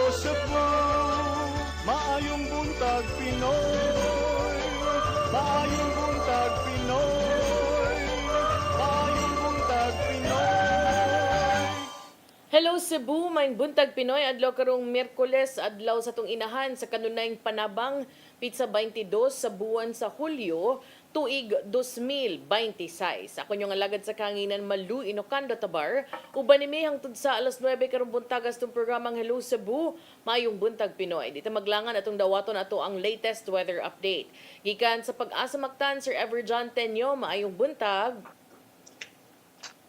Cebu, maayong buntag Pinoy, maayong buntag Pinoy, maayong buntag Pinoy. Hello Cebu, maing buntag Pinoy adlaw karong Miyerkules adlaw sa tong inahan sa kanunayng panabang pizza 22 sa buwan sa Hulyo tuig 2026. Ako yung alagad sa kanginan Malu Inocando Tabar. Uban nimi hangtod sa alas 9 karong buntagas tong programang Hello Cebu, maayong buntag Pinoy. Dito maglangan atong dawaton ato ang latest weather update. Gikan sa Pag-asa Mactan, Sir Everjohn Tenyo, maayong buntag.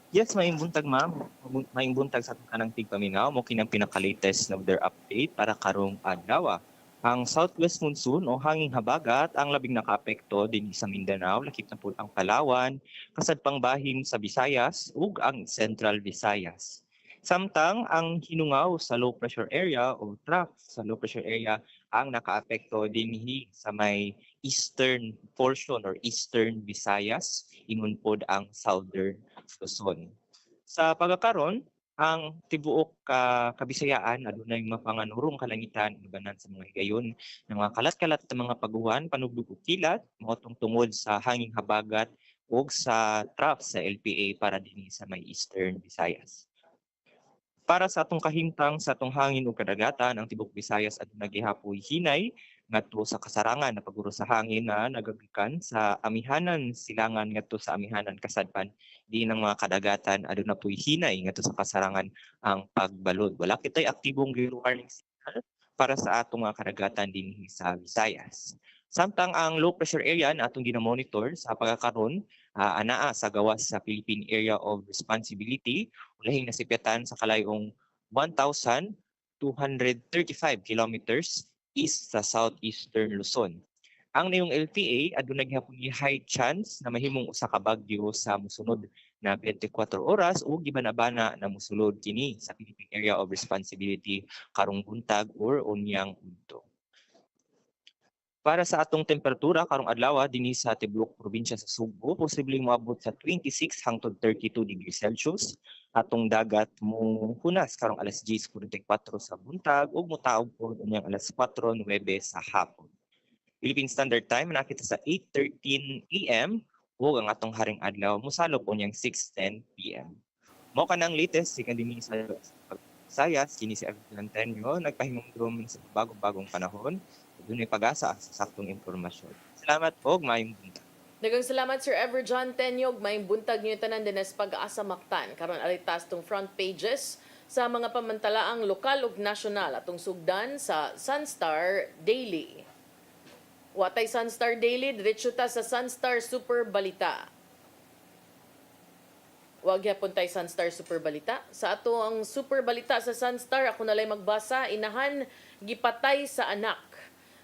Yes, maayong buntag ma'am. Maayong buntag sa kanang tigpaminaw mo kinang pinaka-latest na weather update para karong adlaw. Ang southwest monsoon o hanging habagat ang labing nakaapekto din sa Mindanao, lakip na po ang Palawan, kasad pang bahin sa Visayas ug ang Central Visayas. Samtang ang hinungaw sa low pressure area o trough sa low pressure area ang nakaapekto dinhi sa may eastern portion or eastern Visayas, ingon pod ang southern Luzon. Sa pagkakaron, ang tibuok Kabisayaan adunay mapanganurong kalangitan ibanan sa mga higayon ng mga kalat-kalat na mga paguhan, panugbog ug kilat mao tungod sa hanging habagat ug sa trough sa LPA para dinhi sa may eastern Visayas. Para sa atong kahimtang sa atong hangin ug kadagatan, ang tibuok Visayas adunay gihapoy hinay ngadto sa kasarangan na paguro sa hangin na nagagikan sa amihanan silangan ngadto sa amihanan kasadpan di ng mga kadagatan aduna poy hinay ngadto sa kasarangan ang pagbalod. Wala kitay aktibong gale warning signal para sa atong mga kadagatan dinhi sa Visayas. Samtang ang low pressure area na atong ginamonitor sa pagkakaron anaa sa gawas sa Philippine Area of Responsibility, ulahing nasipyatan sa kalayong 1,235 kilometers east sa southeastern Luzon. Ang niyong LPA adunay gihapon high chance na mahimong usa ka bagyo sa mosunod na 24 oras o gibanabana na mosulod kini sa Philippine Area of Responsibility karong buntag or unyang udto. Para sa atong temperatura karong adlaw dinhi sa tibuok probinsya sa Subo, posibleng moabot sa 26 hangtod 32 degrees Celsius. Atong dagat mo hunas karong alas 10:44 sa buntag ug motaog pod unyang alas 4:09 sa hapon. Philippine Standard Time nakita sa 8:13 AM ug ang atong haring adlaw mosalop unyang 6:10 PM. Mao kanang latest sikan dinhi sa Visayas, kini si Everton Tenyo nagpahimungdrom sa bagong panahon. Dunay pag-asa sa saktong impormasyon. Salamat po, maayong buntag. Daghang salamat Sir Everjohn Tenyog, may buntag niyo tanan din sa Pag-asa Mactan. Karon alitas tong front pages sa mga pamantalaang lokal ug nasyonal atong sugdan sa Sunstar Daily. Watay Sunstar Daily, diretso ta sa Sunstar Super Balita. Wag gyapon tay Sunstar Super Balita. Sa ato ang Super Balita sa Sunstar, ako nalay magbasa, inahan gipatay sa anak.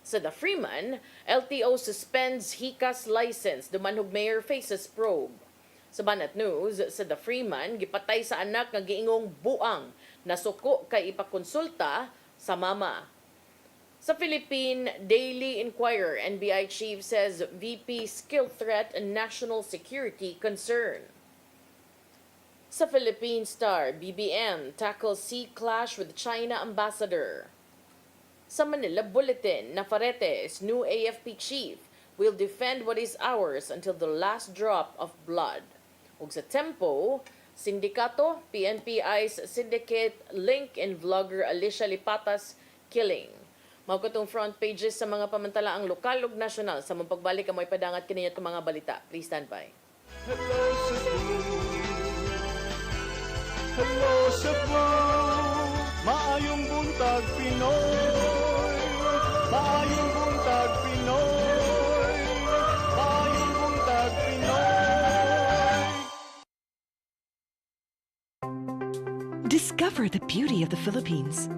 Sa The Freeman, LTO suspends HICA's license, dumanhog mayor faces probe. Sa Banat News, sa The Freeman, gipatay sa anak nga giingong buang, nasuko kay ipakonsulta sa mama. Sa Philippine Daily Inquirer, NBI chief says VP skill threat and national security concern. Sa Philippine Star, BBM tackles sea clash with China ambassador. Sa Manila Bulletin, Navarrete's new AFP chief will defend what is ours until the last drop of blood. Ug sa Tempo, Sindikato, PNPI's syndicate link in vlogger Alicia Lipatas killing. Mao katong front pages sa mga pamantalaang lokal ug nasyonal. Sa mong pagbalik amoy padangat kaniya itong mga balita. Please stand by. Hello Cebu, hello Cebu, maayong buntag Pinoy, maayong buntag Pinoy, maayong buntag Pinoy. Discover the beauty of the Philippines.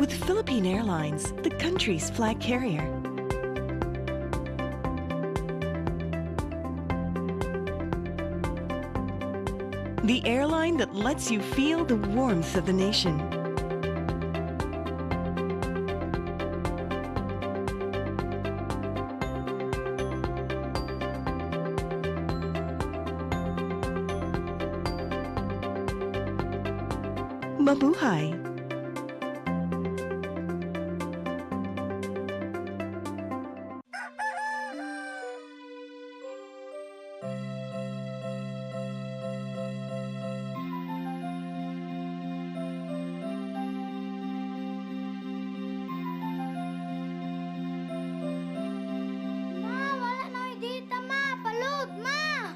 With Philippine Airlines, the country's flag carrier. the airline that lets you feel the warmth of the nation. Mabuhay! Ma, wala na may data, ma. Palud, ma.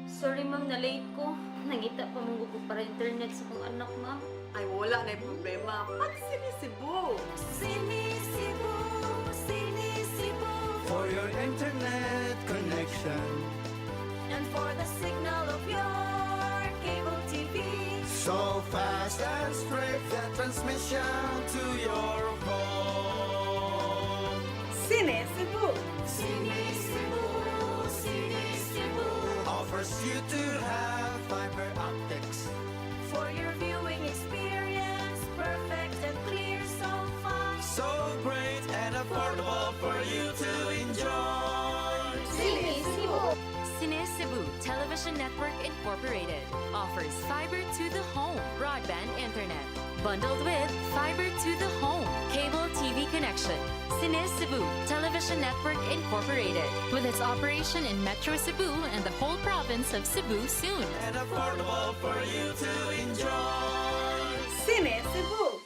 Sorry ma'am, na-late ko. Nangita pa mong gusto para internet sa kong anak, ma'am. Ay, wala na yung problema. Pag-sinisibo. Sinisibo, sinisibo. For your internet connection. And for the signal of your cable TV. So fast and straight, the transmission to your home. Sinisibo. Sinisibo, sinisibo. Offers you to have fiber optics. For your viewing experience, perfect and clear so fast. So great and affordable for you to enjoy. Sinisibo. Cine Cebu Television Network Incorporated offers fiber to the home broadband internet bundled with fiber to the home cable TV connection. Cine Cebu Television Network Incorporated with its operation in Metro Cebu and the whole province of Cebu soon. And affordable for you to enjoy. Sinisibo.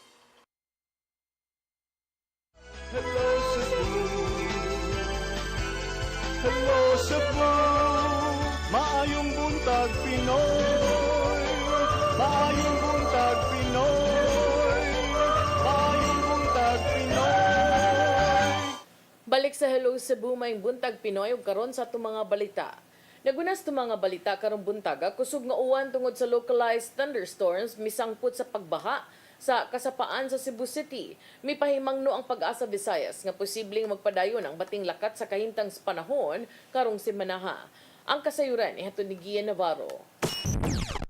Hello Cebu, hello Cebu, maayong buntag Pinoy, maayong buntag Pinoy, maayong buntag Pinoy. Balik sa Hello Cebu, may buntag Pinoy ug karon sa atong mga balita. Nagunas to mga balita karong buntaga kusog nga uwan tungod sa localized thunderstorms misangput sa pagbaha sa kasapaan sa Cebu City. Mipahimangno ang Pag-asa Visayas nga posibleng magpadayon ang bating lakat sa kahimtang sa panahon karong semanaha. Ang kasayuran ihatod ni Gian Navarro.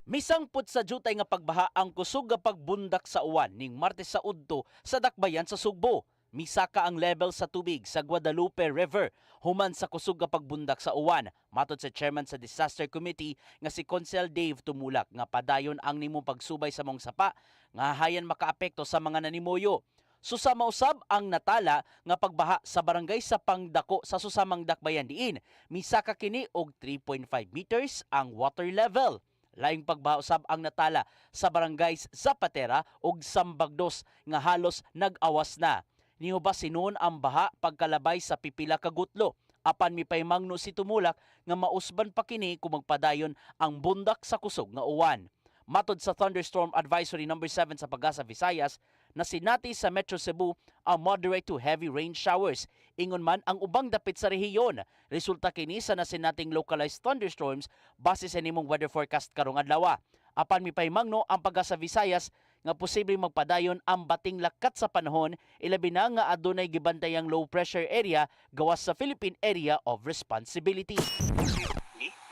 Misangput sa jutay nga pagbaha ang kusog nga pagbundak sa uwan ning Martes sa udto sa dakbayan sa Sugbo. Misaka ang level sa tubig sa Guadalupe River human sa kusog nga pagbundak sa uwan. Matod sa chairman sa Disaster Committee nga si Consel Dave Tumulak nga padayon ang nimong pagsubay sa mong sapa nga hayan makaapekto sa mga nanimoyo. Susamausab ang natala nga pagbaha sa barangay sa Pangdako sa susamang dakbayan diin. Misaka kini og 3.5 meters ang water level. Laing pagbaha usab ang natala sa barangays Zapatera ug Sambagdos nga halos nag-awas na. Niuba sinon ang baha pagkalabay sa pipila ka gutlo. Apan mipaymangno si Tumulak nga mausban pa kini kung magpadayon ang bundak sa kusog nga uwan. Matod sa Thunderstorm Advisory No. 7 sa Pag-asa Visayas, na sinati sa Metro Cebu ang moderate to heavy rain showers. Ingon man ang ubang dapit sa rehiyon. Resulta kini sa nasinating localized thunderstorms base sa nimong weather forecast karong adlaw. Apan mipaymangno ang Pag-asa Visayas nga posibleng magpadayon ang bating lakat sa panahon ilabi na nga adunay gibantayang low pressure area gawas sa Philippine Area of Responsibility.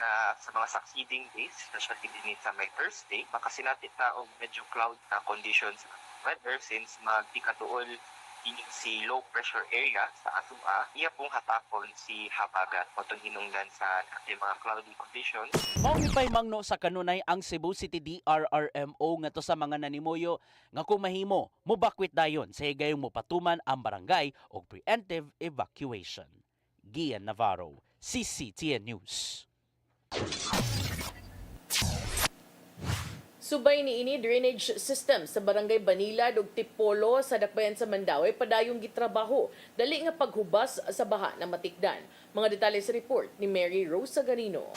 Na sa mga succeeding days, especially din sa may Thursday, makasinatit na og medyo cloud na conditions weather since magtikatuol ining si low pressure area sa Atua, iya pong hatapon si habagat o hinungdan sa ating mga cloudy conditions. Maumipay mangno sa kanunay ang Cebu City DRRMO nga to sa mga nanimoyo nga kung mahimo, mubakwit dayon sa higayong mopatuman ang barangay o preemptive evacuation. Gian Navarro, CCTN News. Subay ni ini drainage system sa barangay Banilad ug Tipolo sa dakbayan sa Mandaue padayong gitrabaho dali nga paghubas sa baha na matikdan. Mga detalye sa report ni Mary Rose Sagarino.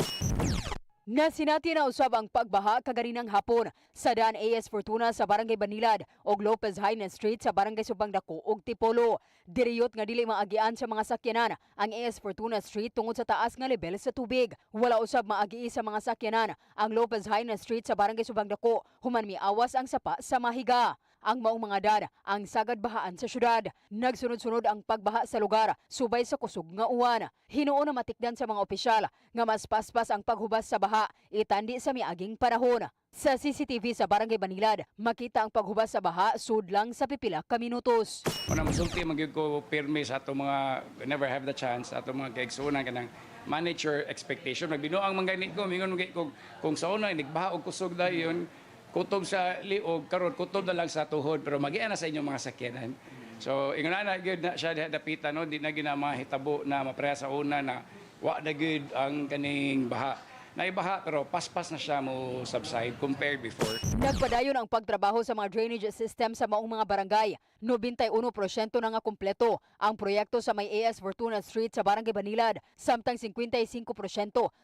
Nasinati na usab ang pagbaha kaganinang hapon sa daan AS Fortuna sa Barangay Banilad ug Lopez Hainen Street sa Barangay Subang Dako ug Tipolo. Diriyot nga dili maagian sa mga sakyanan ang AS Fortuna Street tungod sa taas nga level sa tubig. Wala usab maagi sa mga sakyanan ang Lopez Hainen Street sa Barangay Subang Dako human miawas ang sapa sa mahiga. ang maong mga dad ang sagad bahaan sa syudad. Nagsunod-sunod ang pagbaha sa lugar subay sa kusog nga uwan. Hinuon na matikdan sa mga opisyal nga mas paspas ang paghubas sa baha itandi sa miaging panahon. Sa CCTV sa Barangay Banilad, makita ang paghubas sa baha sudlang sa pipila ka minutos. Una masulti magyud ko pirmi sa ato mga never have the chance ato mga kaigsunan kanang manage your expectation. Nagbinuang manggani ko mingon ko kung sa una nigbaha og kusog dayon kutob sa liog karon kutob na lang sa tuhod pero magian na sa inyong mga sakyanan. So ingana na gyud na siya dapitan no di na gina mahitabo na mapreha sa una na wa na gyud ang kaning baha. Naibaha pero paspas na siya mo subside compared before. Nagpadayon ang pagtrabaho sa mga drainage system sa maong mga barangay. 91% na nga kumpleto ang proyekto sa may AS Fortuna Street sa Barangay Banilad, samtang 55%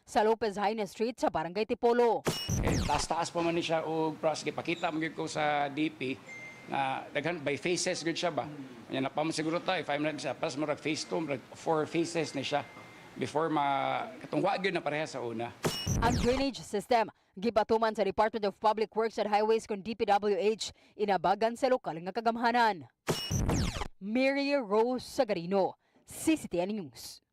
sa Lopez Haines Street sa Barangay Tipolo. Taas-taas pa man ni siya o sige pakita mo gyud ko sa DP na daghan by phases gyud siya ba. Nya na pa man siguro ta if I'm not siya pas mo phase 2 4 phases ni siya before katungwa gyud na pareha sa una. Ang drainage system gibatuman sa Department of Public Works and Highways kung DPWH inabagan sa lokal nga kagamhanan. Mary Rose Sagarino, CCTN News.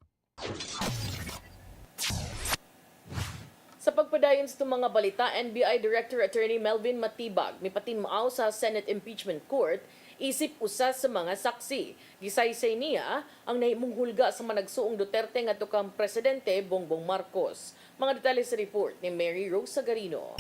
Sa pagpadayon sa mga balita, NBI Director Attorney Melvin Matibag mipatinmaaw sa Senate Impeachment Court isip usa sa mga saksi. Gisaysay niya ang nahimong hulga sa managsuong Duterte ngadto kang Presidente Bongbong Marcos. Mga detalye sa report ni Mary Rose Sagarino.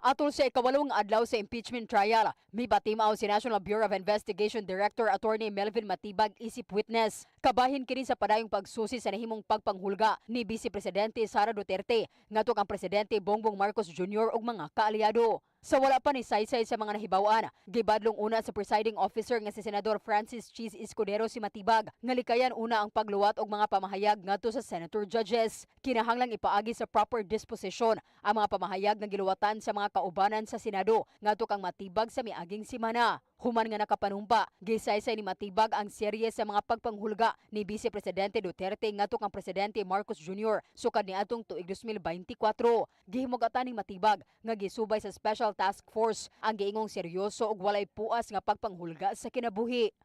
Atol sa ikawalong adlaw sa impeachment trial, may batimaw si National Bureau of Investigation Director Attorney Melvin Matibag isip witness. Kabahin kini sa padayong pagsusi sa nahimong pagpanghulga ni Vice Presidente Sara Duterte ngadto kang Presidente Bongbong Marcos Jr. ug mga kaalyado. Sa wala pa ni saysay sa mga nahibawan, gibadlong una sa presiding officer nga si Senador Francis Cheese Escudero si Matibag nga likayan una ang pagluwat og mga pamahayag ngadto sa senator judges. Kinahanglang ipaagi sa proper disposition ang mga pamahayag nga giluwatan sa mga kaubanan sa Senado ngadto kang Matibag sa miaging semana. Human nga nakapanumpa, gisaysay ni Matibag ang serye sa mga pagpanghulga ni Vice Presidente Duterte ngadto kang Presidente Marcos Jr. sukad niadtong tuig 2024. Gihimugatan ni Matibag nga gisubay sa Special Task Force ang giingong seryoso ug walay puas nga pagpanghulga sa kinabuhi.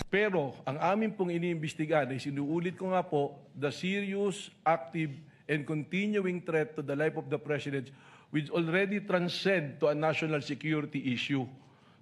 Pero ang amin pong iniimbestigahan ay sinuulit ko nga po, the serious, active, and continuing threat to the life of the President which already transcend to a national security issue.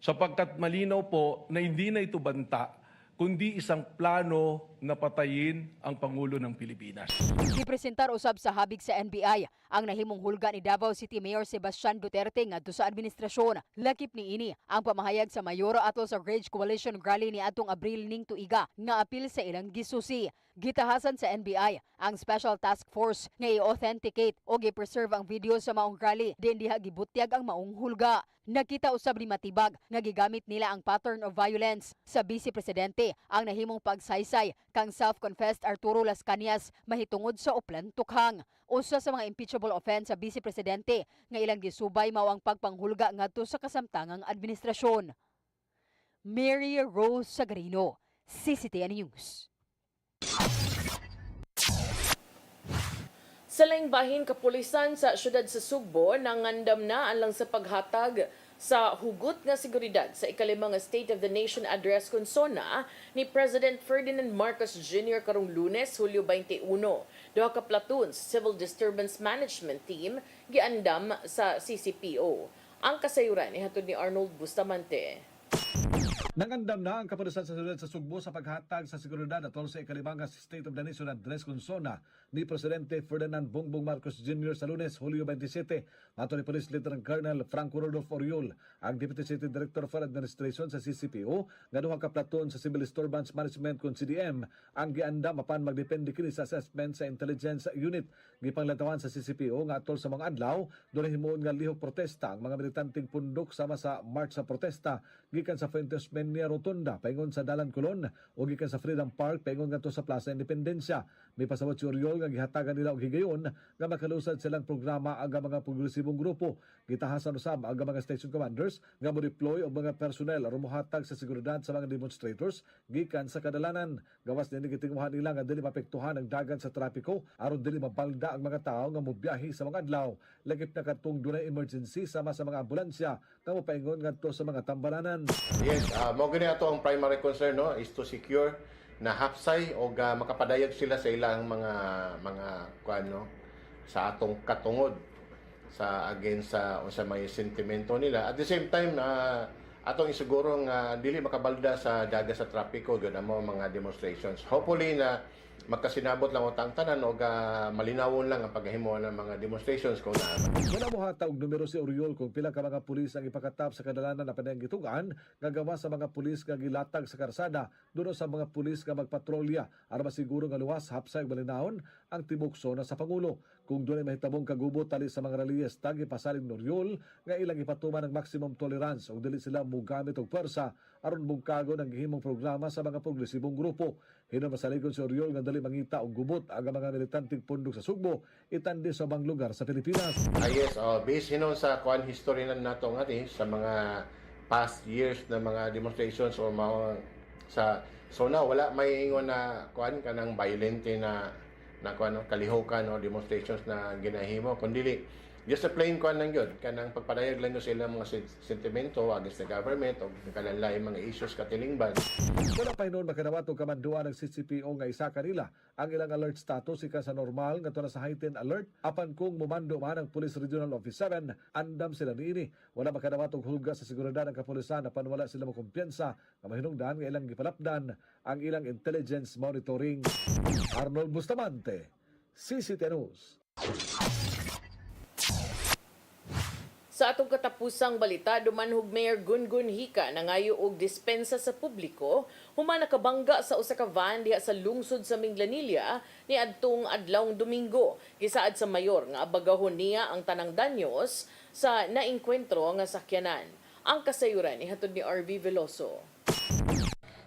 Sapagkat malinaw po na hindi na ito banta, kundi isang plano na patayin ang Pangulo ng Pilipinas. Gipresentar usab sa habig sa NBI ang nahimong hulga ni Davao City Mayor Sebastian Duterte ngadto sa administrasyon. Lakip niini ang pamahayag sa mayoro atol sa Rage Coalition rally ni atong Abril ning tuiga nga apil sa ilang gisusi. Gitahasan sa NBI ang Special Task Force nga i-authenticate o gi-preserve ang video sa maong rally din diha gibutyag ang maong hulga. Nakita usab ni Matibag nga gigamit nila ang pattern of violence sa Vice Presidente ang nahimong pagsaysay kang self-confessed Arturo Las Cañas mahitungod sa Oplan Tukhang. Usa sa mga impeachable offense sa Vice Presidente nga ilang gisubay mao ang pagpanghulga ngadto sa kasamtangang administrasyon. Mary Rose Sagarino, CCTN News. Sa laing bahin kapulisan sa syudad sa Sugbo nangandam na alang sa paghatag sa hugot nga seguridad sa ikalimang State of the Nation Address konsona ni President Ferdinand Marcos Jr. karong Lunes, Hulyo 21. Duha ka platoons Civil Disturbance Management Team giandam sa CCPO. Ang kasayuran ihatod ni Arnold Bustamante. Nangandam na ang kapulisan sa syudad sa Sugbo sa paghatag sa seguridad atol sa ikalimang State of the Nation Address konsona ni Presidente Ferdinand Bongbong Marcos Jr. sa Lunes, Hulyo 27. Ato ni Police Lieutenant Colonel Franco Rodolfo Oriol, ang Deputy City Director for Administration sa CCPO, nga duha ka platon sa Civil Disturbance Management kung CDM, ang giandam apan magdepende kini sa assessment sa Intelligence Unit. Gipanglatawan sa CCPO nga atol sa mga adlaw, doon himuon nga lihok protesta ang mga militanteng pundok sama sa march sa protesta gikan sa Fuentes Menia Rotunda paingon sa Dalan Colon o gikan sa Freedom Park paingon ngadto sa Plaza Independencia. May pasabot si Oriol nga gihatagan nila og higayon nga makalusad silang programa ang mga progresibong grupo. Gitahasan usab ang mga station commanders nga mo-deploy og mga personnel aron mohatag sa seguridad sa mga demonstrators gikan sa kadalanan. Gawas din gitinguhan nila nga dili mapektuhan ang dagan sa trapiko aron dili mabalda ang mga tao nga mobiyahe sa mga adlaw. Lagip na katong dunay emergency sama sa mga ambulansya nga mopaingon ngadto sa mga tambalanan. Yes, mo gani ato ang primary concern no is to secure na hapsay o makapadayag sila sa ilang mga kuano sa atong katungod sa against sa may sentimento nila. At the same time atong isiguro nga dili makabalda sa daga sa trapiko gud amo mga demonstrations. Hopefully na magkasinabot lang utang tanan o malinawon lang ang paghimo ng mga demonstrations kung naa. Wala mo hata og numero si Oriol kung pila ka mga pulis ang ipakatap sa kadalanan na pananggitugan nga gawa sa mga pulis nga gilatag sa karsada duno sa mga pulis nga magpatrolya aron masiguro nga luwas hapsay ug malinawon ang tibok sona sa Pangulo. Kung dunay mahitabong kagubot tali sa mga rallyes tagi pasaling ni Oriol nga ilang ipatuman ng maximum tolerance ug dili sila mogamit og pwersa aron bungkago ng gihimong programa sa mga progresibong grupo. Hinon masaligon si Oriol nga dali mangita og gubot ang mga militanteng pundok sa Sugbo itandi sa bang lugar sa Pilipinas. Yes, based hinon sa kuan history na nato ngati sa mga past years na mga demonstrations o sa sona wala may ingon na kuan kanang violente na kuan kalihukan o demonstrations na ginahimo kundi just a plain kuan lang yun kanang pagpadayag lang sa ilang mga sentimento against the government o kalalay mga issues katilingban. Wala pa noon makanawat og kamanduan ng CCPO nga isa kanila ang ilang alert status ika sa normal nga na sa heightened alert apan kung mumando man ang Police Regional Office 7 andam sila niini. Wala makanawat og hulga sa seguridad ng kapulisan apan wala sila makumpiyansa nga mahinungdan nga ilang gipalapdan ang ilang intelligence monitoring. Arnold Bustamante, CCTN News. Sa atong katapusang balita, dumanhog Mayor Gungun Hika nangayo og dispensa sa publiko human nakabangga sa usa ka van diha sa lungsod sa Minglanilla ni adtong adlawng Domingo. Gisaad sa mayor nga abagahon niya ang tanang danyos sa naengkwentro nga sakyanan. Ang kasayuran ihatod ni RV Veloso.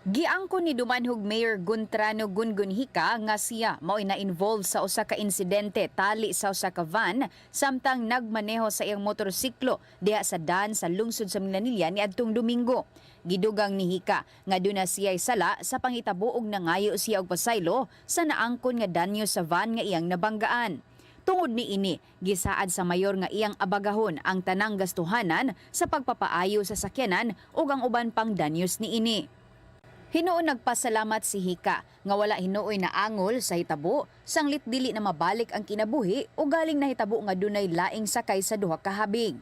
Giangkon ni dumanhog Mayor Guntrano Gungun Hika nga siya mao'y na-involve sa usa ka insidente tali sa usa ka van samtang nagmaneho sa iyang motorsiklo diha sa daan sa lungsod sa Minglanilla ni adtong Domingo. Gidugang ni Hika nga duna siya'y sala sa pangitabo og nangayo siya og pasaylo sa naangkon nga danyo sa van nga iyang nabanggaan. Tungod ni ini, gisaad sa mayor nga iyang abagahon ang tanang gastuhanan sa pagpapaayo sa sakyanan ug ang uban pang danyos ni ini. Hinuon nagpasalamat si Hika nga wala hinuoy na angol sa hitabo sanglit dili na mabalik ang kinabuhi o galing na hitabo nga dunay laing sakay sa duha ka habig.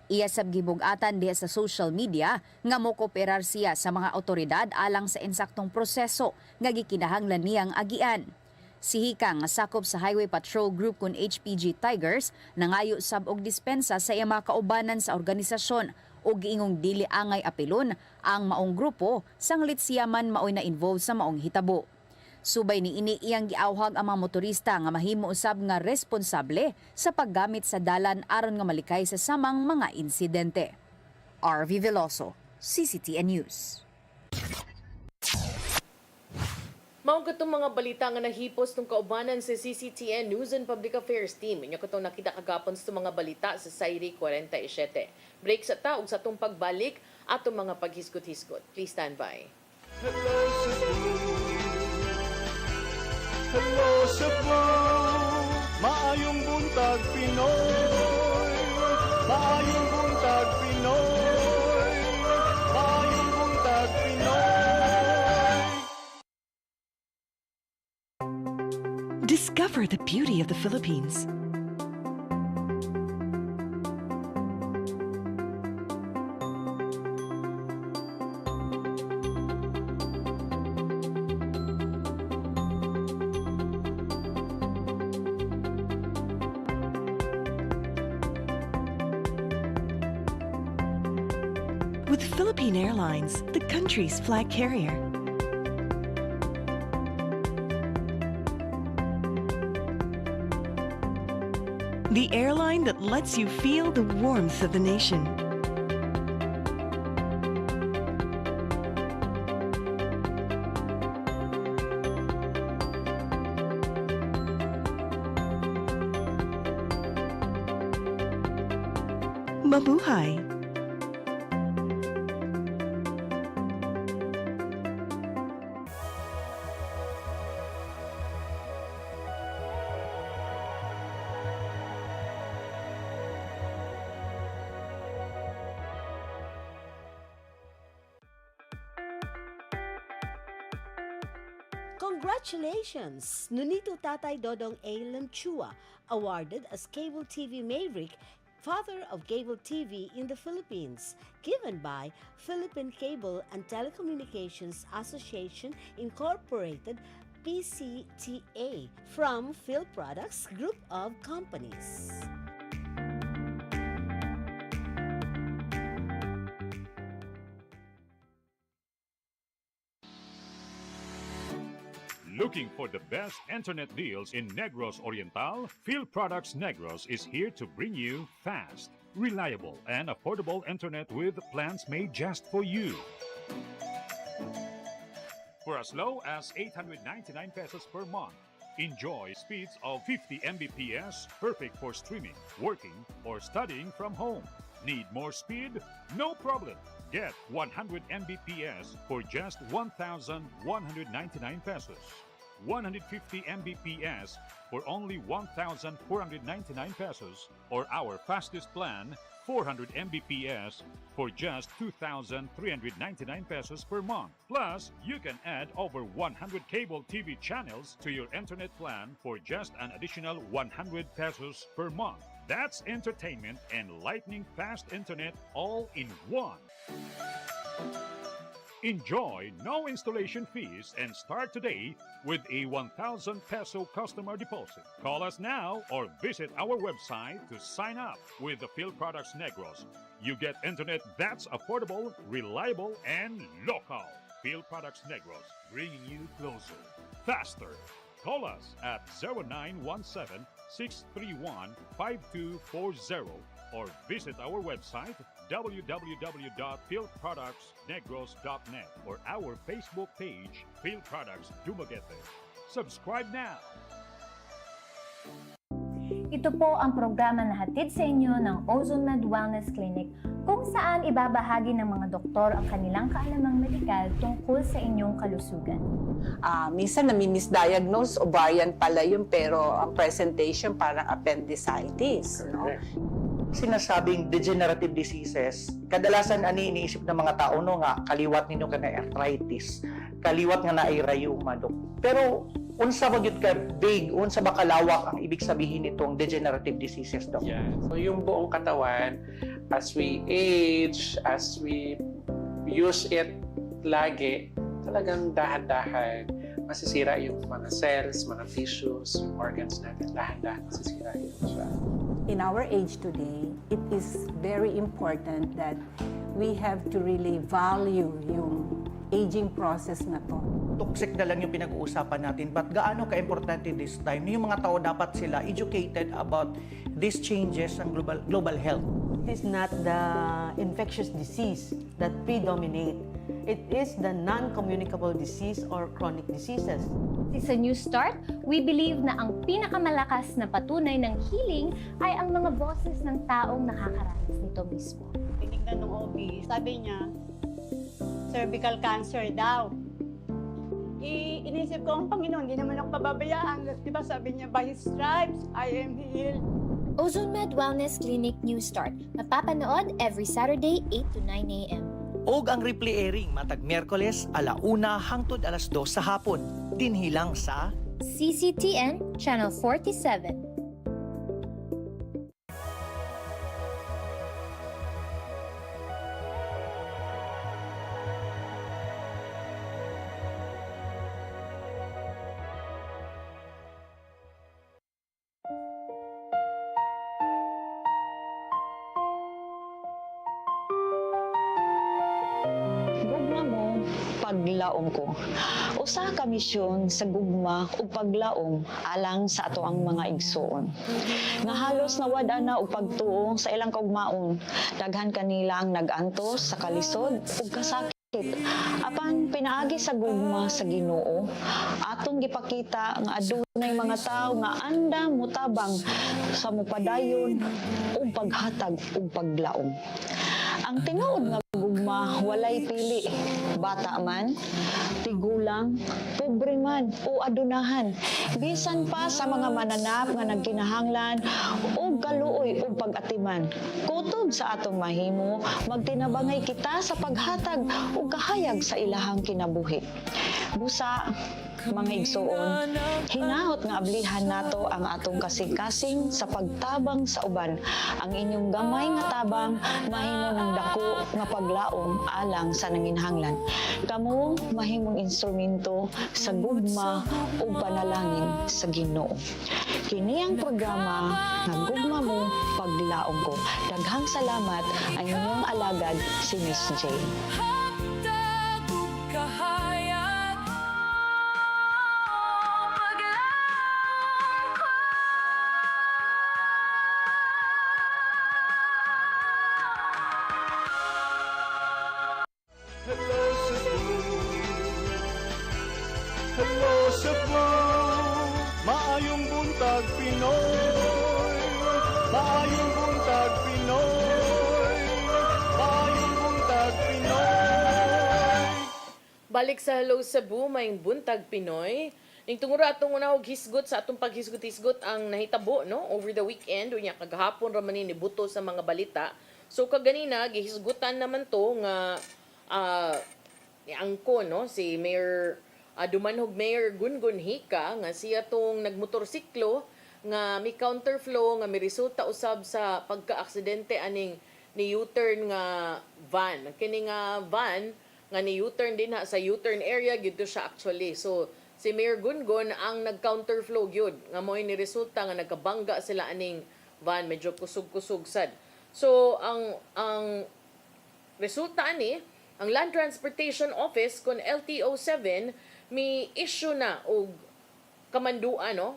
Iya sab gibug-atan diha sa social media nga mokooperar siya sa mga otoridad alang sa insaktong proseso nga gikinahanglan niyang agian. Si Hika nga sakop sa Highway Patrol Group kun HPG Tigers nangayo sab og dispensa sa iya mga kaubanan sa organisasyon o giingong dili angay apelon ang maong grupo sanglit siya man maoy na involved sa maong hitabo. Subay ni ini iyang giawhag ang mga motorista nga mahimo usab nga responsable sa paggamit sa dalan aron nga malikay sa samang mga insidente. RV Veloso, CCTN News. Maong katong mga balita nga nahipos ng kaubanan sa CCTN News and Public Affairs Team. Inyo katong nakita kagapon sa mga balita sa Sairi 47. Break sa taog sa atong pagbalik atong mga paghisgot-hisgot. Please stand by. Hello Cebu, hello Cebu, maayong buntag Pinoy, maayong buntag Pinoy, maayong buntag Pinoy. Discover the beauty of the Philippines. With Philippine Airlines, the country's flag carrier. The airline that lets you feel the warmth of the nation. buhay. Congratulations! Nunito Tatay Dodong A. Lamchua, awarded as Cable TV Maverick, Father of Cable TV in the Philippines, given by Philippine Cable and Telecommunications Association Incorporated, PCTA, from Phil Products Group of Companies. Looking for the best internet deals in Negros Oriental? Phil Products Negros is here to bring you fast, reliable, and affordable internet with plans made just for you. For as low as 899 pesos per month, enjoy speeds of 50 Mbps, perfect for streaming, working, or studying from home. Need more speed? No problem. Get 100 Mbps for just 1,199 pesos. 150 Mbps for only 1,499 pesos, or our fastest plan, 400 Mbps for just 2,399 pesos per month. Plus, you can add over 100 cable TV channels to your internet plan for just an additional 100 pesos per month. That's entertainment and lightning fast internet all in one. Enjoy no installation fees and start today with a 1,000 peso customer deposit. Call us now or visit our website to sign up with the Phil Products Negros. You get internet that's affordable, reliable, and local. Phil Products Negros, bringing you closer, faster. Call us at 0917-631-5240 or visit our website www.philproductsnegros.net or our Facebook page, Phil Products Dumaguete. Subscribe now! Ito po ang programa na hatid sa inyo ng OzoneMed Wellness Clinic, kung saan ibabahagi ng mga doktor ang kanilang kaalamang medikal tungkol sa inyong kalusugan. Minsan nami-misdiagnose, ovarian pala yun, pero ang presentation parang appendicitis. No? Sinasabing degenerative diseases, kadalasan ani iniisip ng mga tao no nga kaliwat ninyo ka na arthritis, kaliwat nga na ay rheuma, Dok. Pero unsa ba gyud ka big, unsa ba kalawak ang ibig sabihin nitong degenerative diseases, Dok? Yeah. So yung buong katawan, as we age, as we use it lagi, talagang dahan-dahan masisira yung mga cells, mga tissues, yung organs natin, dahan-dahan masisira yun siya. In our age today, it is very important that we have to really value yung aging process na to. Toxic na lang yung pinag-uusapan natin, but gaano ka-importante this time? Yung mga tao dapat sila educated about these changes ng global health. It is not the infectious disease that predominate. It is the non-communicable disease or chronic diseases. Sa New Start, we believe na ang pinakamalakas na patunay ng healing ay ang mga boses ng taong nakakaranas nito mismo. Tinignan ng OB, sabi niya, cervical cancer daw. Inisip ko, ang Panginoon, hindi naman ako pababayaan. Diba sabi niya, by His stripes, I am healed. OzoneMed Wellness Clinic New Start. Mapapanood every Saturday, 8 to 9 a.m. Og ang replay airing matag Miyerkules 1:00 hangtod 2:00 sa hapon. Dinhilang sa CCTN Channel 47. Paglaom ko. Usa ka misyon sa gugma ug paglaom alang sa ato ang mga igsoon. Nga halos nawad na og pagtuo sa ilang kaugmaon, daghan kanila ang nag-antos sa kalisod ug kasakit sakit. Apan pinaagi sa gugma sa Ginoo, atong gipakita nga adunay mga tao nga andam mutabang sa mupadayon ug paghatag ug paglaom. Ang tinuod nga gugma walay pili, bata man, tigulang, pobre man o adunahan. Bisan pa sa mga mananap nga nagkinahanglan o kaluoy o pag-atiman. Kutob sa atong mahimo, magtinabangay kita sa paghatag o kahayag sa ilahang kinabuhi. Busa, mga igsuon, hinahot nga ablihan nato ang atong kasing-kasing sa pagtabang sa uban. Ang inyong gamay nga tabang mahimo ng dako nga paglaom alang sa nanginhanglan. Kamo mahimong instrumento sa gugma o panalangin sa Ginoo. Kini ang programa nga Gugma Mo Paglaom Ko. Daghang salamat ang inyong alagad si Miss J. Hello Cebu, hello Cebu, maayong buntag Pinoy, maayong buntag Pinoy, maayong buntag Pinoy. Balik sa Hello Cebu, may buntag Pinoy. Ning tungura atong una og hisgot sa atong paghisgot-hisgot ang nahitabo no over the weekend unya kagahapon ra man ni buto sa mga balita. So kaganina gihisgutan naman to nga angko no si Mayor Dumanhog Mayor Gungun Hika nga siya tong nagmotorsiklo nga mi counterflow nga mi resulta usab sa pagka-aksidente aning ni U-turn nga van. Kini nga van nga ni U-turn din sa U-turn area gid siya actually. So si Mayor Gungun ang nag-counterflow gyud nga mo'y ni resulta nga nagkabangga sila aning van, medyo kusog-kusog sad. So ang resulta ani ang Land Transportation Office kon LTO7 may issue na og kamanduan no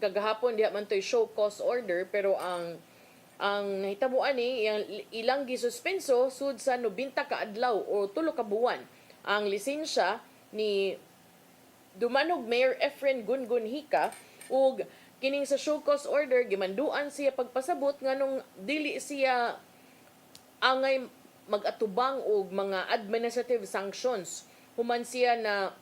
kagahapon diha man toy show cause order pero ang nahitabuan ni ilang gisuspenso sud sa 90 ka adlaw o 3 ka buwan ang lisensya ni Dumanhog Mayor Efren Gungun Hika ug kining sa show cause order gimanduan siya pagpasabot nganong dili siya angay mag-atubang og mga administrative sanctions. Human siya na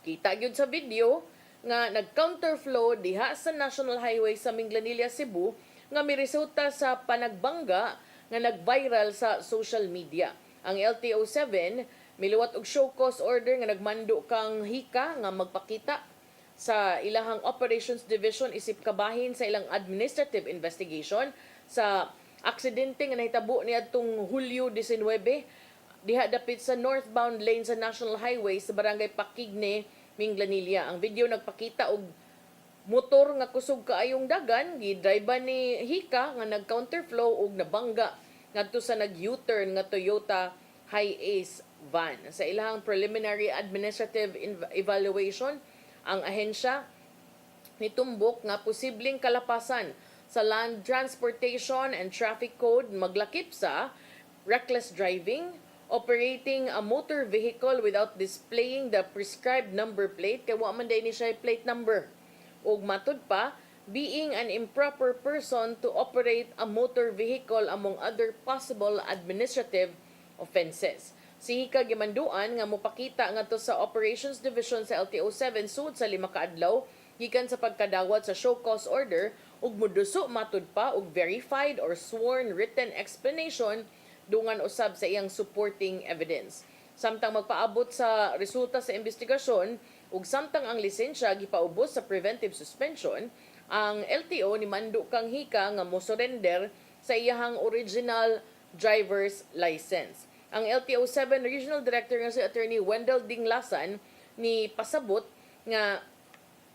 kita gyud sa video nga nag-counterflow diha sa National Highway sa Minglanilla, Cebu nga miresulta sa panagbangga nga nag-viral sa social media. Ang LTO7 miluwat og show cause order nga nagmando kang Hika nga magpakita sa ilahang Operations Division isip kabahin sa ilang administrative investigation sa aksidente nga nahitabo niadtong Hulyo 19 diha dapit sa northbound lane sa National Highway sa barangay Pakigne, Minglanilla. Ang video nagpakita og motor nga kusog kaayong dagan gidriban ni Hika nga nag-counterflow og nabangga ngadto sa nag-U-turn nga Toyota Hi-Ace van. Sa ilahang preliminary administrative evaluation, ang ahensya nitumbok nga posibleng kalapasan sa Land Transportation and Traffic Code maglakip sa reckless driving, operating a motor vehicle without displaying the prescribed number plate, kaya wa man day ni siya plate number. Ug matud pa, being an improper person to operate a motor vehicle among other possible administrative offenses. Si Hika gimanduan nga mopakita ngadto sa Operations Division sa LTO7 sud sa 5 ka adlaw gikan sa pagkadawat sa show cause order ug moduso matud pa og verified or sworn written explanation dungan usab sa iyang supporting evidence. Samtang magpaabot sa resulta sa investigasyon ug samtang ang lisensya gipaubos sa preventive suspension, ang LTO ni mando kang Hika nga mo-surrender sa iyahang original driver's license. Ang LTO7 Regional Director nga si Attorney Wendell Dinglasan ni pasabot nga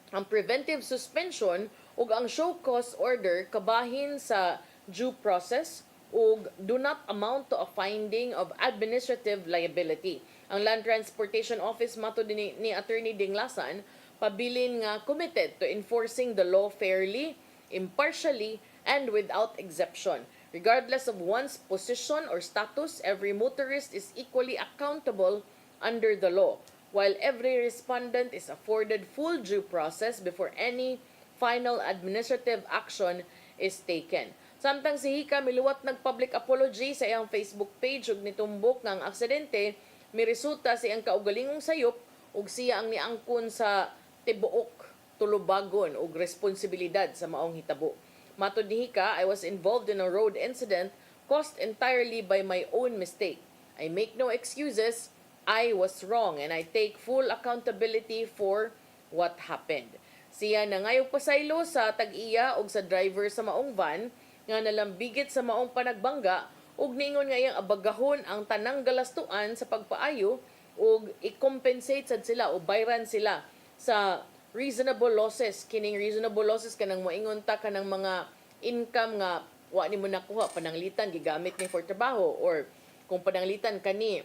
ang preventive suspension ug ang show cause order kabahin sa due process ug do not amount to a finding of administrative liability. Ang Land Transportation Office matud ni Attorney Dinglasan pabilin nga committed to enforcing the law fairly, impartially, and without exception. Regardless of one's position or status, every motorist is equally accountable under the law, while every respondent is afforded full due process before any final administrative action is taken. Samtang si Hika miluwat nag-public apology sa iyang Facebook page ug nitumbok nga ang aksidente miresulta sa iyang kaugalingong sayop ug siya ang niangkon sa tibuok tulubagon ug responsibilidad sa maong hitabo. Matod ni Hika, I was involved in a road incident caused entirely by my own mistake. I make no excuses. I was wrong and I take full accountability for what happened. Siya nangayog pasaylo sa tag-iya og sa driver sa maong van nga nalambigit sa maong panagbangga ug niingon nga iyang abagahon ang tanang galastuan sa pagpaayo ug i-compensate sad sila o bayran sila sa reasonable losses. Kining reasonable losses kanang moingon ta kanang mga income nga wa nimo nakuha pananglitan gigamit ni for trabaho or kung pananglitan kani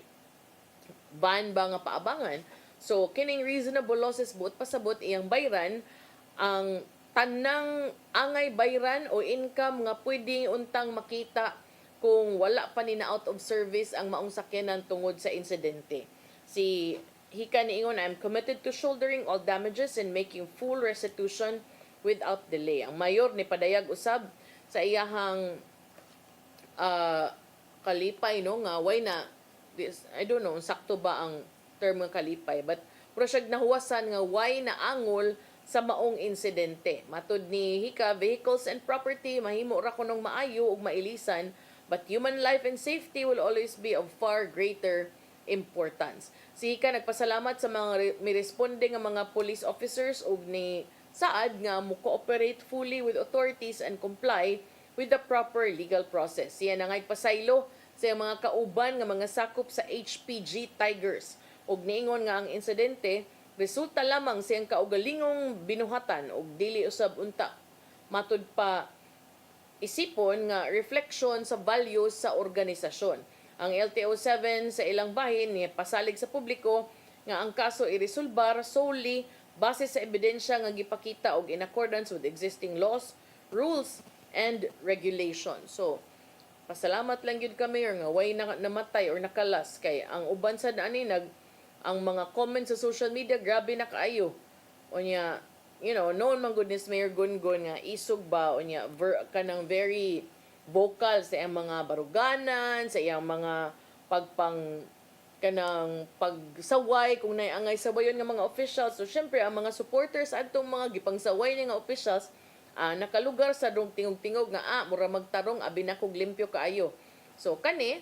ban ba nga paabangan. So kining reasonable losses buot pasabot iyang bayran ang tanang angay bayran o income nga pwedeng untang makita kung wala pa ni na out of service ang maong sakyanan tungod sa insidente. Si Hika niingon, I'm committed to shouldering all damages and making full restitution without delay. Ang mayor ni padayag usab sa iyahang kalipay no nga way na this, I don't know sakto ba ang term ng kalipay, but pero siya nahuwasan nga way na angol sa maong insidente. Matod ni Hika, vehicles and property mahimo ra kunong maayo ug mailisan, but human life and safety will always be of far greater importance. Si Hika nagpasalamat sa mga miresponde nga mga police officers ug ni saad nga mo cooperate fully with authorities and comply with the proper legal process. Siya nangay pasaylo sa mga kauban nga mga sakop sa HPG Tigers ug niingon nga ang insidente resulta lamang siyang kaugalingong binuhatan ug dili usab unta matud pa isipon nga reflection sa values sa organisasyon. Ang LTO-7 sa ilang bahin ni pasalig sa publiko nga ang kaso iresolbar solely base sa ebidensya nga gipakita og in accordance with existing laws, rules, and regulations. So, pasalamat lang yun kami nga way namatay or nakalas kay ang uban sa ani ang mga comments sa social media grabe na kaayo. Unya, you know, known man goodness Mayor Gungun nga isog ba unya kanang very vocal sa iyang mga baruganan, sa iyang mga kanang pagsaway kung naiangay sawayon nga mga officials. So syempre ang mga supporters adtong mga gipangsaway ni nga officials nakalugar sa dong tingog-tingog nga mura magtarong abi na kog limpyo kaayo. So kani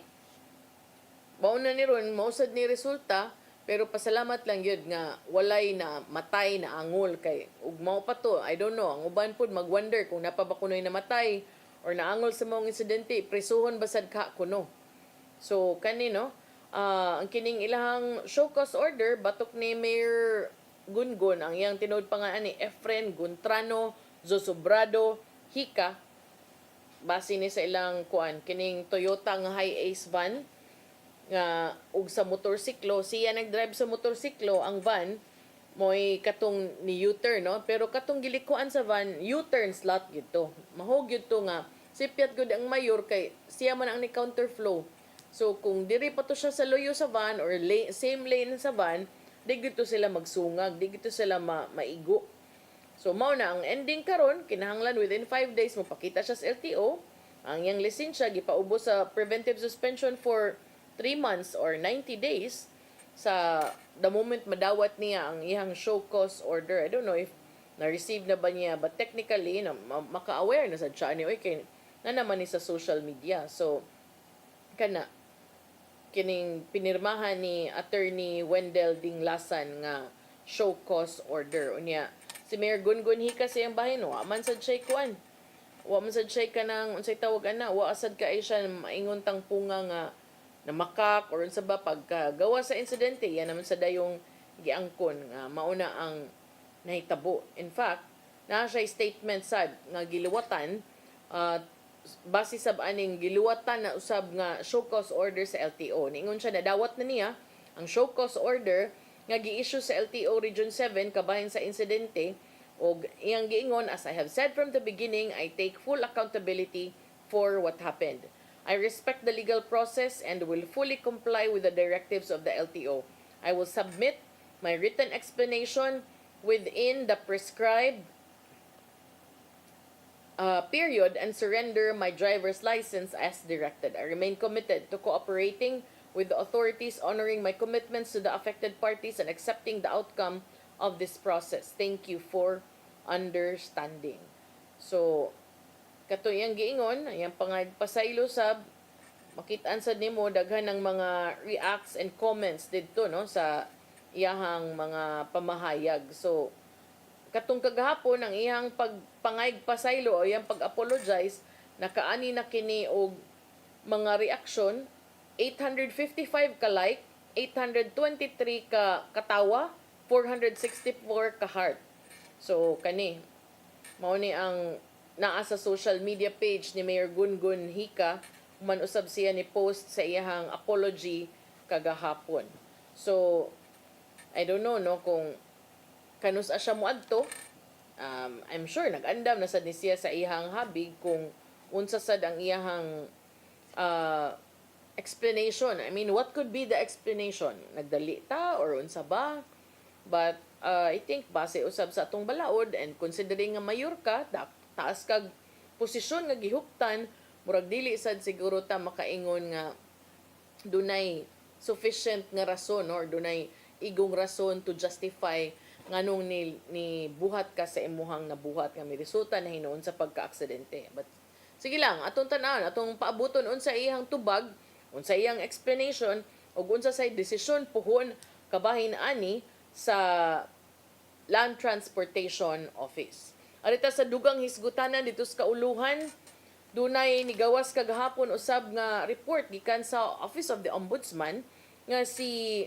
mao na ni ron mausad ni resulta pero pasalamat lang yun nga walay na matay na angol kay ug mao pa to I don't know ang uban pud magwonder kung napabakunoy namatay or naangol sa mga insidente, presuhon basad ka kuno. So, kanino, ang kining ilahang show cause order, batok ni Mayor Gungun, ang iyang tinood pa nga ni Efren Guntrano, Zosobrado, Hika, base ni sa ilang kining Toyota nga high ace van, nga ug sa motorsiklo, siya nagdrive sa motorsiklo, ang van, mo'y katong ni U-turn, no? Pero katong gilikuan sa van, U-turn slot gito. Mahog gito nga, sipiat gud ang mayor kay siya man ang ni counterflow. So, kung diri pa to siya sa loyo sa van or same lane sa van, di gito sila magsungag, di gito sila maigo. So, mao na ang ending karon kinahanglan within 5 days mapakita siya sa LTO. Ang iyang lisensya gipaubos sa preventive suspension for 3 months or 90 days sa the moment madawat niya ang iyang show cause order. I don't know if na-receive na ba niya, but technically maka-aware na sa siya ni kay na naman ni sa social media. So kining pinirmahan ni Attorney Wendell Dinglasan nga show cause order. Unya si Mayor Gungun Hika sa iyang bahin wa man sad siya kuan. Wa man sad siya kanang unsay tawag ana, wa asad ka siya maingon tang punga nga na makak or sa ba paggawa sa insidente yan naman sa dayong giangkon nga mauna ang nahitabo. In fact, na siya statement sad nga giluwatan base sa aning giluwatan na usab nga show cause order sa LTO. Niingon siya na dawat na niya ang show cause order nga gi-issue sa LTO Region 7 kabahin sa insidente og iyang giingon, as I have said from the beginning, I take full accountability for what happened. I respect the legal process and will fully comply with the directives of the LTO. I will submit my written explanation within the prescribed period and surrender my driver's license as directed. I remain committed to cooperating with the authorities, honoring my commitments to the affected parties, and accepting the outcome of this process. Thank you for understanding. So, kato iyang giingon, iyang pangagpasaylo sab, makitaan sad nimo daghan ng mga reacts and comments didto no sa iyahang mga pamahayag. So, katong kagahapon ang iyang pagpangayagpasaylo o iyang pag-apologize, nakaani na kini og mga reaction, 855 ka like, 823 ka katawa, 464 ka heart. So, kani, mao ni ang naa sa social media page ni Mayor Gungun Hika, man usab siya ni post sa iyahang apology kagahapon. So, I don't know no kung kanus siya moadto. I'm sure nag-andam na sad ni siya sa iyahang habig kung unsa sad ang iyahang explanation. I mean, what could be the explanation? Nagdali ta or unsa ba? But I think base usab sa atong balaod and considering nga mayor ka, taas kag posisyon nga gihuptan, murag dili sad siguro ta makaingon nga dunay sufficient nga rason or dunay igong rason to justify nganong ni buhat ka sa imuhang nabuhat nga may resulta na hinuon sa pagka-aksidente. But sige lang, atong tan-aon, atong paabuton unsa iyang tubag, unsa iyang explanation ug unsa say desisyon puhon kabahin ani sa Land Transportation Office. Arita sa dugang hisgutanan dito sa Kauluhan, dunay nigawas kagahapon usab nga report gikan sa Office of the Ombudsman nga si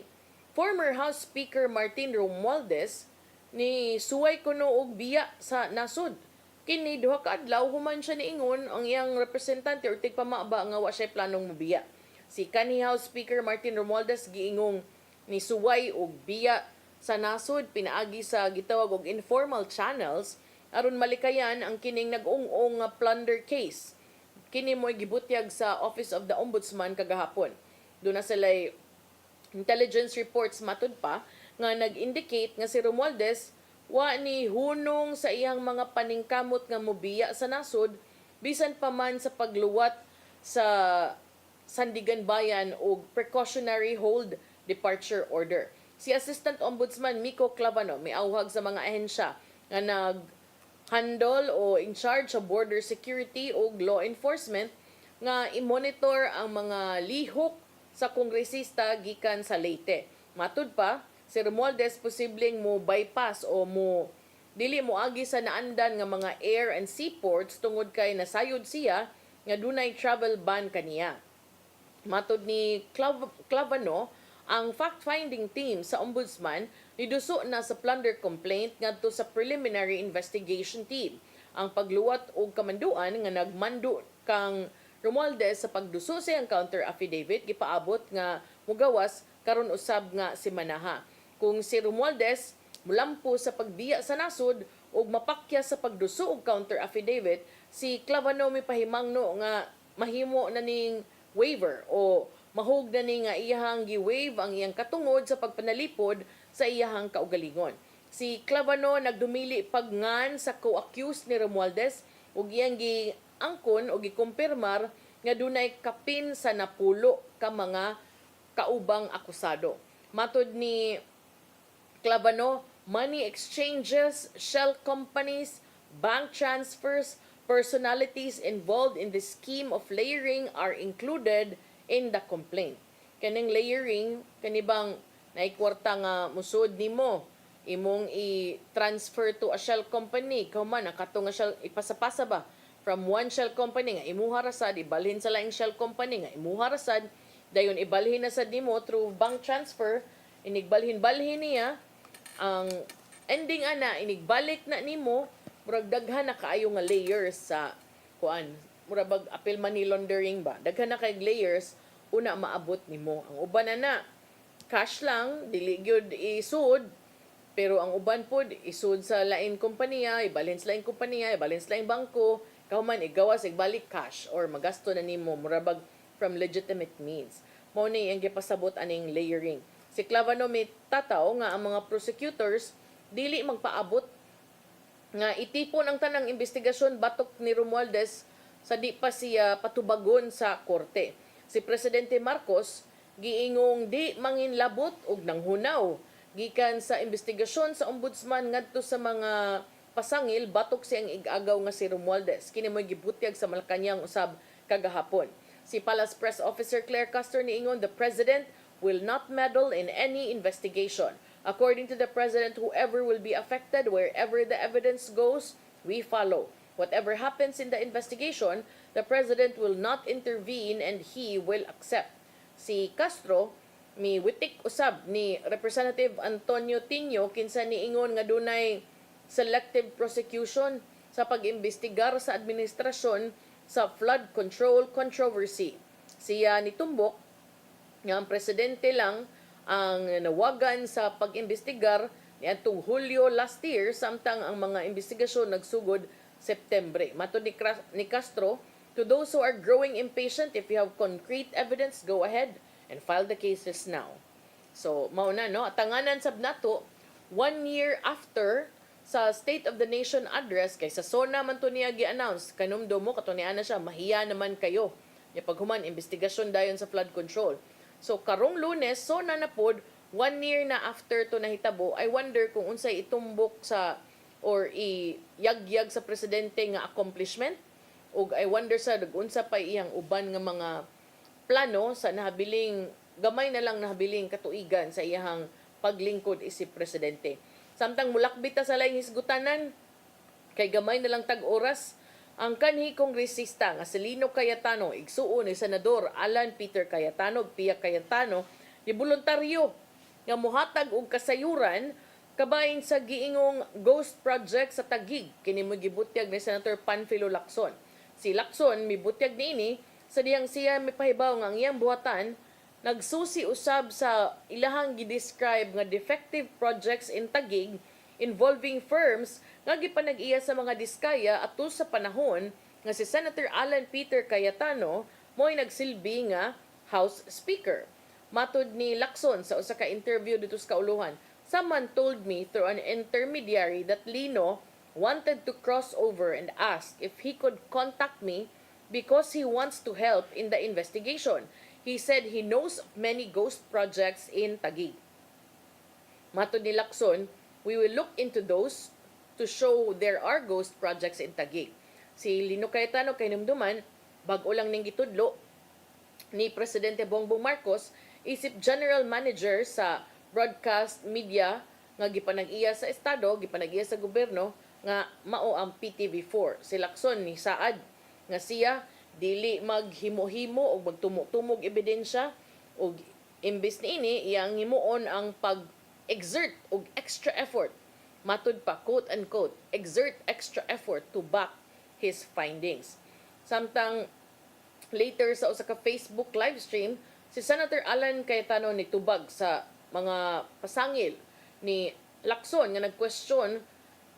former House Speaker Martin Romualdez ni suway kuno og biya sa nasud. Kini duha ka adlaw human siya niingon ang iyang representante or tigpamaba nga wa siya planong mobiya. Si kanhi House Speaker Martin Romualdez giingong ni suway og biya sa nasud pinaagi sa gitawag og informal channels aron malikayan ang kining nag-ung-ung nga plunder case. Kini mo'y gibutyag sa Office of the Ombudsman kagahapon. Doon na sila'y intelligence reports matud pa nga nag-indicate nga si Romualdez wa ni hunong sa iyang mga paningkamot nga mobiya sa nasod bisan pa man sa pagluwat sa Sandigan Bayan og precautionary hold departure order. Si Assistant Ombudsman Miko Clavano miawhag sa mga ahensya nga nag-handle o in charge sa border security o law enforcement nga i-monitor ang mga lihok sa kongresista gikan sa Leyte. Matud pa, si Romualdez posibleng mo bypass o mo dili mo agi sa naandan nga mga air and seaports tungod kay nasayod siya nga dunay travel ban kaniya. Matud ni Clavano, ang fact-finding team sa Ombudsman niduso na sa plunder complaint ngadto sa preliminary investigation team. Ang pagluwat og kamanduan nga nagmando kang Romualdez sa pagduso sa iyang counter affidavit gipaabot nga mugawas karon usab nga si Manaha. Kung si Romualdez mulampo sa pagbiya sa nasud ug mapakya sa pagduso og counter affidavit, si Clavano mipahimangno nga mahimo na ning waiver o mahog na ni nga iyahang gi-waive ang iyang katungod sa pagpanalipod sa iyahang kaugalingon. Si Clavano nagdumili pagngan sa co-accused ni Romualdez ug iyang giangkon o gikumpirmar nga dunay kapin sa napulo ka mga kaubang akusado. Matud ni Clavano, money exchanges, shell companies, bank transfers, personalities involved in the scheme of layering are included in the complaint. Kaning layering, kanibang naikwarta nga musod nimo, imong i-transfer to a shell company, kauman, ang katong nga shell, ipasapasa ba? From one shell company nga imuha rasad, ibalhin sa laing shell company nga imuha rasad, dayon ibalhin na sad nimo through bank transfer, inigbalhin-balhin niya, ang ending ana, inigbalik na nimo, murag daghan na kaayo nga layers sa kuan, mura bag apil money laundering ba, daghan na kay layers una maabot nimo. Ang uban na cash lang dili gyud isud, pero ang uban pod isud sa lain kompanya, ibalhin sa lain kompanya, ibalhin sa lain bangko, Kauman igawas igbalik cash or magasto na nimo murabag from legitimate means. Mao ni ang gipasabot aning layering. Si Clavano may tataw nga ang mga prosecutors dili magpaabot nga itipon ang tanang investigasyon batok ni Romualdez sa di pa siya patubagon sa korte. Si Presidente Marcos giingong di manginlabot og nanghunaw gikan sa investigasyon sa ombudsman ngadto sa mga pasangil batok siyang igagaw nga si Romualdez. Kini mo'y gibutyag sa Malacañang usab kagahapon. Si Palace Press Officer Claire Castor niingon, the President will not meddle in any investigation. According to the President, whoever will be affected, wherever the evidence goes, we follow. Whatever happens in the investigation, the President will not intervene and he will accept. Si Castro, mi witik usab ni Representative Antonio Tino kinsa niingon nga dunay selective prosecution sa pag-imbestigar sa administrasyon sa flood control controversy. Siya nitumbok nga ang presidente lang ang nawagan sa pag-imbestigar niadtong Hulyo last year samtang ang mga investigasyon nagsugod Septembre. Matod ni Castro, to those who are growing impatient, if you have concrete evidence, go ahead and file the cases now. So, mauna, no? Tanganan sab nato, 1 year after sa State of the Nation address, kay sa SONA man to niya gi-announce, kanumdo mo, katunian na siya, mahiya naman kayo. Yung paghuman, investigasyon dayon sa flood control. So, karong Lunes, SONA na pod, 1 year na after to nahitabo, I wonder kung unsay itumbok sa, or iyagyag sa presidente nga accomplishment, o I wonder sa unsa pa iyang uban nga mga plano sa nahabiling gamay na lang nahabiling katuigan sa iyang paglingkod isip presidente. Samtang mulakbita sa laing hisgutanan kay gamay na lang tag-oras ang kanhi kongresista nga si Lino Cayetano, igsuo ni Senador Alan Peter Cayetano, Pia Cayetano, ni voluntaryo nga mohatag og kasayuran kabahin sa giingong ghost project sa Taguig kini mo gibutyag ni Senator Panfilo Lacson. Si Lacson mibutyag niini sa diyang siya mipahibaw nga ang iyang buhatan nagsusi usab sa ilahang gidescribe nga defective projects in Taguig involving firms nga gipanag-iya sa mga diskaya atul sa panahon nga si Senator Alan Peter Cayetano mo'y nagsilbi nga House Speaker. Matud ni Lacson sa usa ka interview dito sa Kauluhan, someone told me through an intermediary that Lino wanted to cross over and ask if he could contact me because he wants to help in the investigation. He said he knows of many ghost projects in Taguig. Matud ni Lacson, we will look into those to show there are ghost projects in Taguig. Si Lino Cayetano kay numduman, bag-o lang ning gitudlo ni Presidente Bongbong Marcos, isip General Manager sa broadcast media nga gipanag-iya sa estado, gipanag-iya sa gobyerno, nga mao ang PTV4. Si Lacson ni saad nga siya dili maghimo-himo o magtumok-tumog ebidensya o imbes niini iyang himuon ang pag-exert og extra effort. Matud pa, quote-unquote, exert extra effort to back his findings. Samtang later sa usa ka Facebook live stream, si Senator Alan Cayetano nitubag sa mga pasangil ni Lacson nga nag-question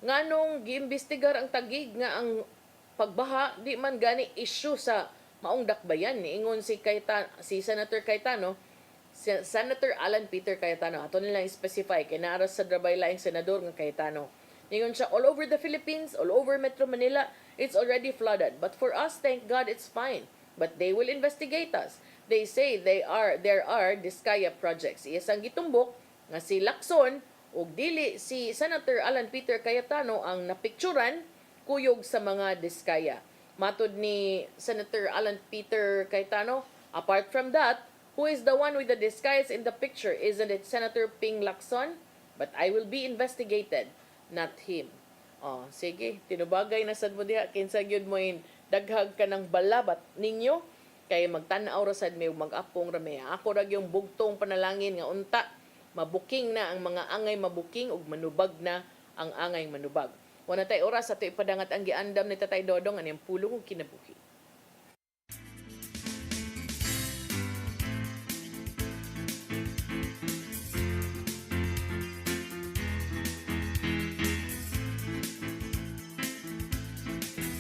nganong giimbestigar ang Taguig nga ang pagbaha di man gani issue sa maong dakbayan niingon si Senator Cayetano, Senator Alan Peter Cayetano ato nila specify kay naara sa drabay laing senador nga Cayetano. Niingon siya, all over the Philippines, all over Metro Manila, it's already flooded. But for us, thank God it's fine. But they will investigate us. They say there are Diskaya projects. Iyasang gitumbok nga si Lacson ug dili si Senator Alan Peter Cayetano ang napicturan kuyog sa mga diskaya. Matud ni Senator Alan Peter Cayetano, apart from that, who is the one with the disguise in the picture? Isn't it Senator Ping Lacson? But I will be investigated, not him. Oh, sige, tinubagay na sad mo diha kinsa gyud mo daghag ka ng balabat ninyo kay magtan-aw ra sad may mag-apong ra may ako ra yung bugtong panalangin nga unta mabuking na ang mga angay mabuking ug manubag na ang angay manubag. Wala tay oras ato ipadangat ang giandam ni Tatay Dodong aniyang pulong ug kinabuhi.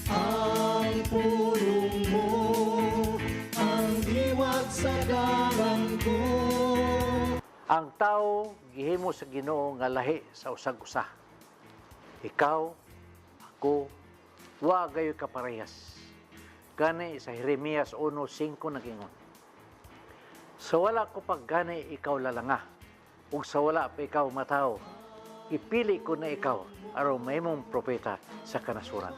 Ang pulong mo, ang diwat sa dalan ko. Ang tao gihimo sa Ginoo nga lahi sa usag-usa. Ikaw, ako, wa gayo kaparehas. Gani sa Jeremias 1:5 nagingon. Sa wala ko paggani ikaw lalanga, ug sa wala pa ikaw mataw, ipili ko na ikaw aron mahimong propeta sa kanasuran.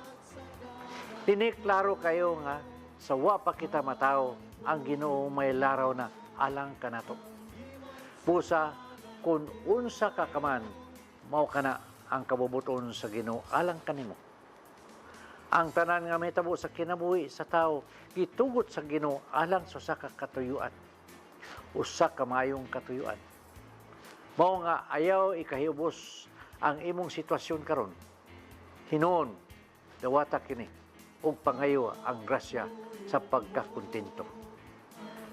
Klaro kayo nga sa wa pa kita mataw, ang Ginoo may laraw na alang kanato. Pusa, kung unsa ka kaman, mao kana ang kabubuton sa Ginoo alang kanimo. Ang tanan nga may tabo sa kinabuhi sa tao, gitugot sa Ginoo alang sa usa ka katuyuan. Usa ka maayong katuyuan. Mao nga ayaw ikahiubos ang imong sitwasyon karon. Hinuon, dawata kini ug pangayo ang grasya sa pagkakontento.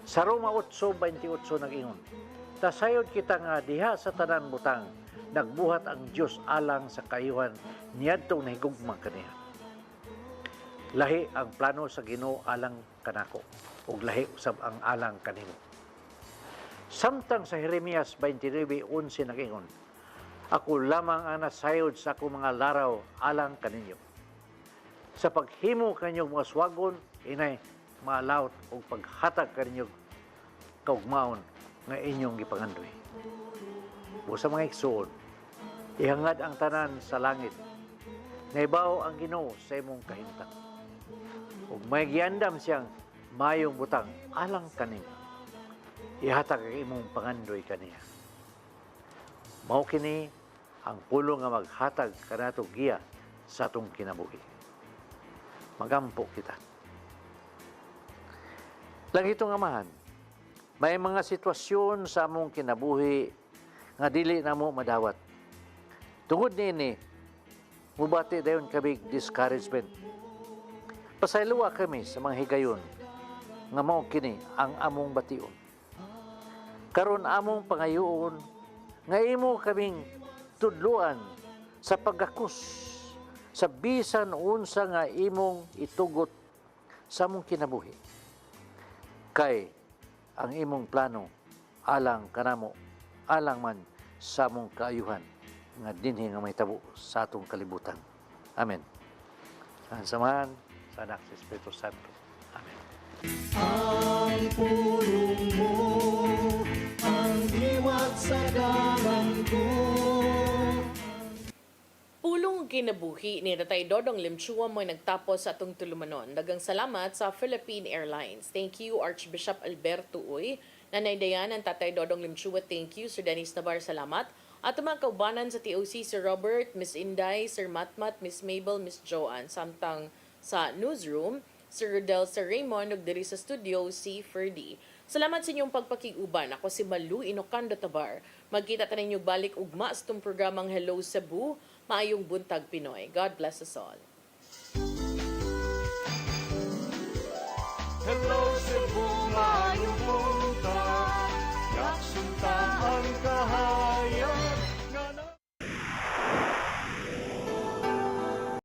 Sa Roma 8:28 nag-ingon, tasayod kita nga diha sa tanan butang, nagbuhat ang Dios alang sa kayuhan niadtong nahigugma kaniya. Lahi ang plano sa Ginoo alang kanako, ug lahi usab ang alang kanimo. Samtang sa Jeremias 29:11 nag-ingon, ako lamang ang nasayod sa akong mga laraw alang kaninyo. Sa paghimo kanyong mga swagon, inay maalawt o paghatag kanyong kaugmaon nga inyong gipangandoy. Busa mga igsoon, ihangad ang tanan sa langit, naibaw ang Ginoo sa imong kahintang. Ug may giandam siyang mayong butang alang kanimo, ihatag ang imong pangandoy kaniya. Mao kini ang pulong nga maghatag kanato giya sa atong kinabuhi. Magampo kita. Langitong Amahan, may mga sitwasyon sa among kinabuhi nga dili namo madawat. Tungod niini, mubati dayon kami discouragement. Pasayloa kami sa mga higayon nga mao kini ang among bation. Karon among pangayoon nga imo kaming tudluan sa paggakus sa bisan unsa nga imong itugot sa among kinabuhi. Kay ang imong plano alang kanamo, alang man sa among kaayuhan nga dinhi nga may tabo sa atong kalibutan. Amen. Ang samahan sa Anak sa Espiritu Santo. Amen. Ang pulong mo, ang diwat sa dalan ko. Pulong kinabuhi ni Tatay Dodong Limchua mo nagtapos sa atong tulumanon. Dagang salamat sa Philippine Airlines. Thank you Archbishop Alberto Uy, Nanay Dayan, Tatay Dodong Limchua. Thank you Sir Dennis Navar, salamat. At mga kaubanan sa TOC, Sir Robert, Miss Inday, Sir Matmat, Miss Mabel, Miss Joanne. Samtang sa newsroom, Sir Del, Sir Raymond, ug diri sa studio, si Ferdy. Salamat sa inyong pagpakiguban. Ako si Malu Inocando Tabar. Magkita ta ninyo balik ugma sa itong programang Hello Cebu, Maayong Buntag Pinoy. God bless us all. Hello Cebu, maayong buntag, yaksunta ang kahayag.